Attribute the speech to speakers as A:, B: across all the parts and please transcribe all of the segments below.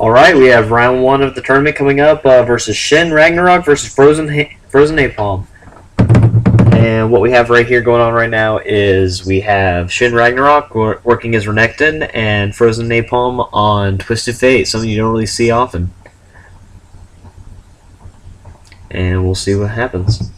A: Alright, we have round 1 of the tournament coming up versus ShinRagnarok versus FrozenNapalm. And what we have right here going on right now is we have ShinRagnarok working as Renekton and FrozenNapalm on Twisted Fate, something you don't really see often. And we'll see what happens.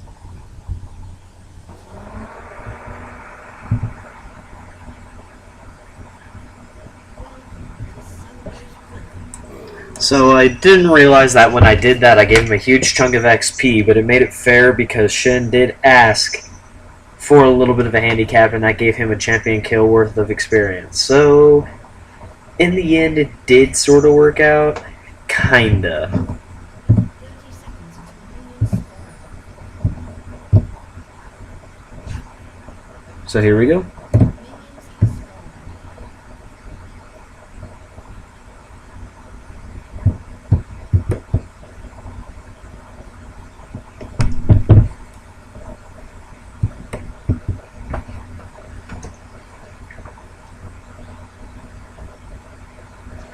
A: So I didn't realize that when I did that I gave him a huge chunk of XP, but it made it fair because Shin did ask for a little bit of a handicap, and that gave him a champion kill worth of experience. So in the end it did sort of work out. Kinda. So here we go.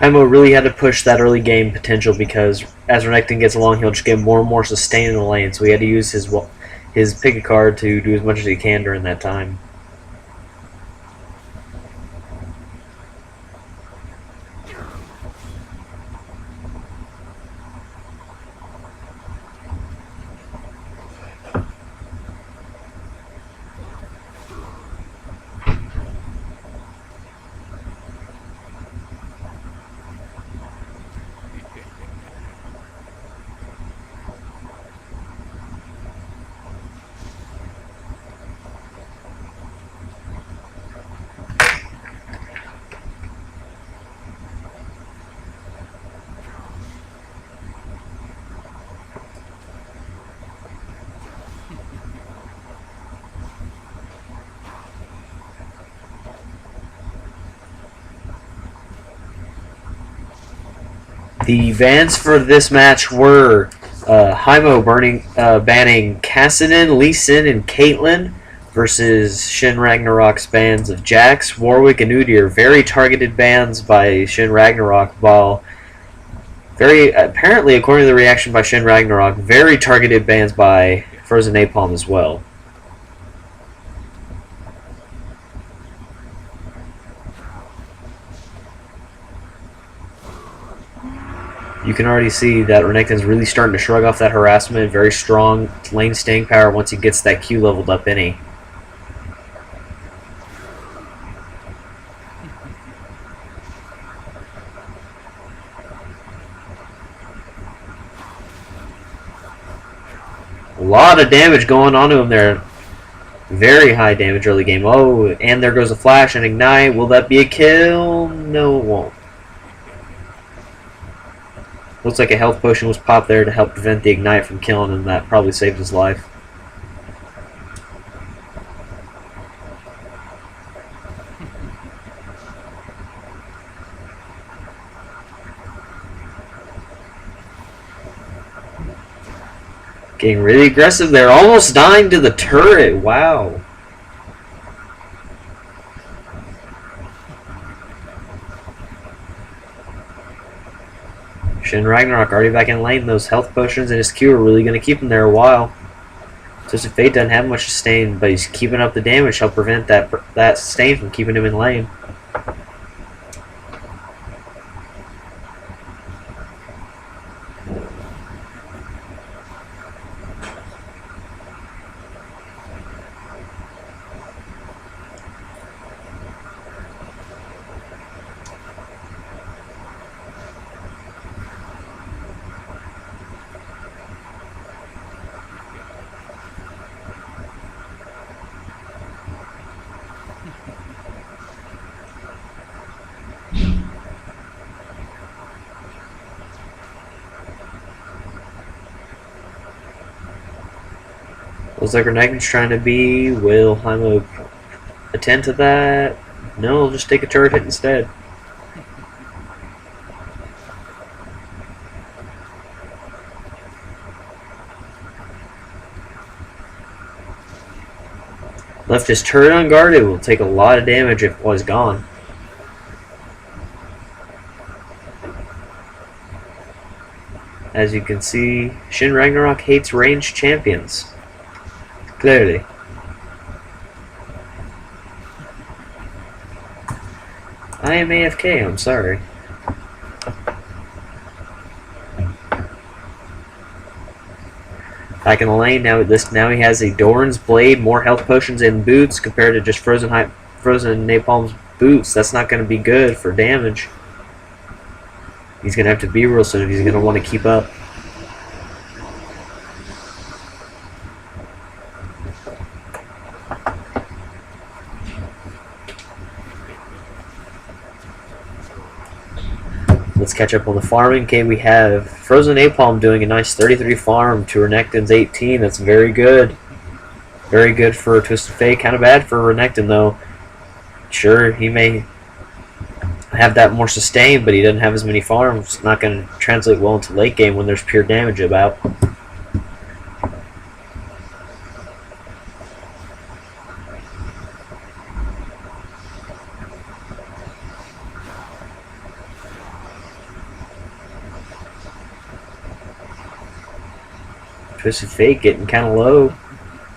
A: Imo really had to push that early game potential because as Renekton gets along, he'll just get more and more sustained in the lane. So he had to use his pick a card to do as much as he can during that time. The bans for this match were Hymo banning Kassadin, Lee Sin, and Caitlyn versus ShinRagnarok's bans of Jax, Warwick, and Udyr. Very targeted bans by ShinRagnarok, while very apparently, according to the reaction by ShinRagnarok, very targeted bans by FrozenNapalm as well. You can already see that Renekton's really starting to shrug off that harassment. Very strong lane staying power once he gets that Q leveled up in he. A lot of damage going on to him there. Very high damage early game. Oh, and there goes a flash and ignite. Will that be a kill? No, it won't. Looks like a health potion was popped there to help prevent the ignite from killing him. That probably saved his life. Getting really aggressive there. Almost dying to the turret. Wow. ShinRagnarok already back in lane. Those health potions and his Q are really going to keep him there a while. Twisted Fate doesn't have much sustain, but he's keeping up the damage. Help prevent that sustain from keeping him in lane. Looks like Renekton's trying to be. Will Hymo attend to that? No, he'll just take a turret hit instead. Left his turret unguarded. Will take a lot of damage if it was gone. As you can see, ShinRagnarok hates ranged champions. Clearly. I am AFK, I'm sorry. Back in the lane, now he has a Doran's Blade, more health potions and boots compared to just FrozenNapalm's boots. That's not going to be good for damage. He's going to have to be real soon if he's going to want to keep up. Let's catch up on the farming. Okay, we have FrozenNapalm doing a nice 33 farm to Renekton's 18. That's very good. Very good for Twisted Fate. Kind of bad for Renekton, though. Sure, he may have that more sustain, but he doesn't have as many farms. It's not going to translate well into late game when there's pure damage about. Twisted Fate getting kind of low.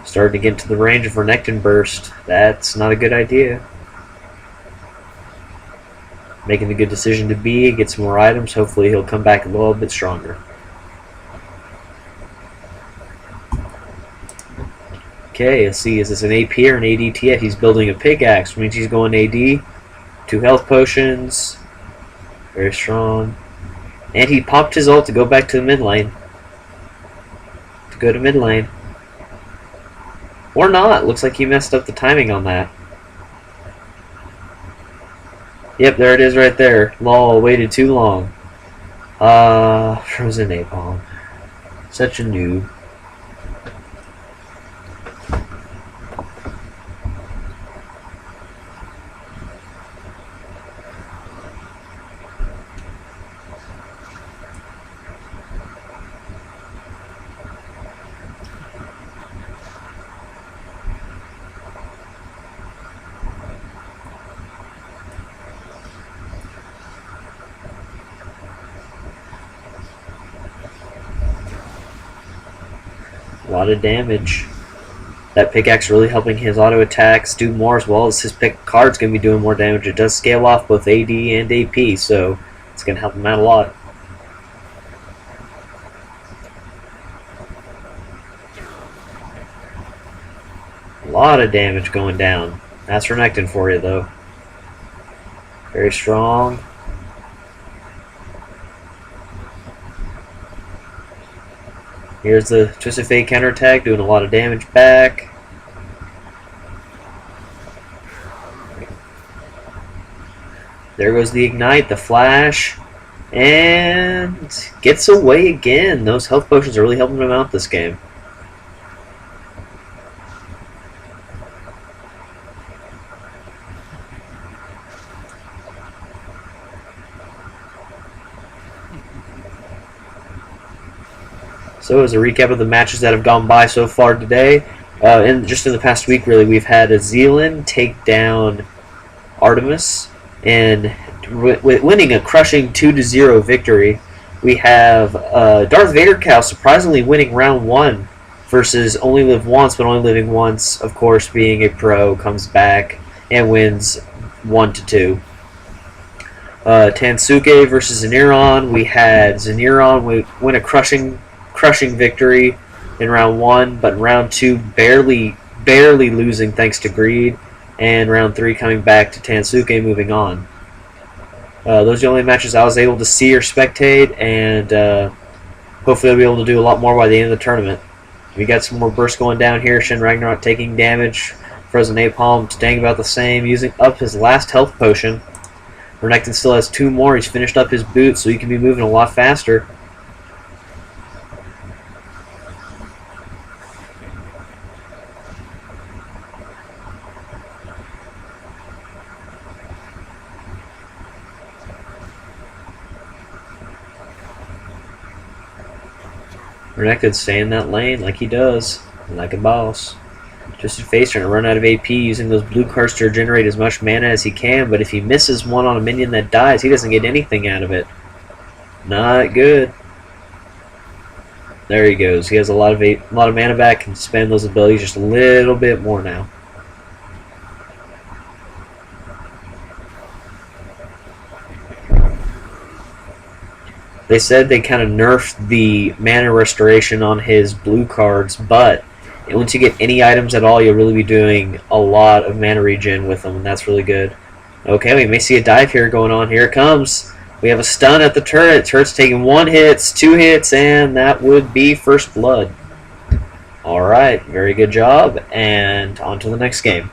A: Starting to get into the range of Renekton Burst. That's not a good idea. Making a good decision to be, get some more items. Hopefully he'll come back a little bit stronger. Okay, let's see. Is this an AP or an ADTF? He's building a pickaxe, which means he's going AD. 2 health potions. Very strong. And he popped his ult to go back to the mid lane. Go to mid lane. Or not. Looks like he messed up the timing on that. Yep, there it is right there. Lol, waited too long. FrozenNapalm. Such a noob. A lot of damage. That pickaxe really helping his auto attacks do more, as well as his pick card's going to be doing more damage. It does scale off both AD and AP, so it's going to help him out a lot. A lot of damage going down. That's Renekton for you, though. Very strong. Here's the Twisted Fate counterattack, doing a lot of damage back. There goes the Ignite, the Flash, and gets away again. Those health potions are really helping him out this game. So as a recap of the matches that have gone by so far today, just in the past week really, we've had a Zealand take down Artemis and winning a crushing 2-0 victory. We have Darth Vader Cow surprisingly winning round 1 versus Only Live Once, but only living once, of course, being a pro, comes back and wins 1-2. Tansuke versus Zeniron. We had Zeniron win a crushing victory in round 1, but in round 2 barely losing thanks to greed, and round 3 coming back to Tansuke moving on. Those are the only matches I was able to see or spectate, and hopefully I'll be able to do a lot more by the end of the tournament. We got some more bursts going down here. ShinRagnarok taking damage. FrozenNapalm staying about the same, using up his last health potion. Renekton still has 2 more. He's finished up his boots, so he can be moving a lot faster. Renekton stay in that lane like he does, like a boss. Twisted Fate's trying to run out of AP, using those blue cards to regenerate as much mana as he can, but if he misses one on a minion that dies, he doesn't get anything out of it. Not good. There he goes. He has a lot of mana back. Can spend those abilities just a little bit more now. They said they kind of nerfed the mana restoration on his blue cards, but once you get any items at all, you'll really be doing a lot of mana regen with them, and that's really good. Okay, we may see a dive here going on. Here it comes. We have a stun at the turret. Turret's taking 1 hit, 2 hits, and that would be first blood. Alright, very good job, and on to the next game.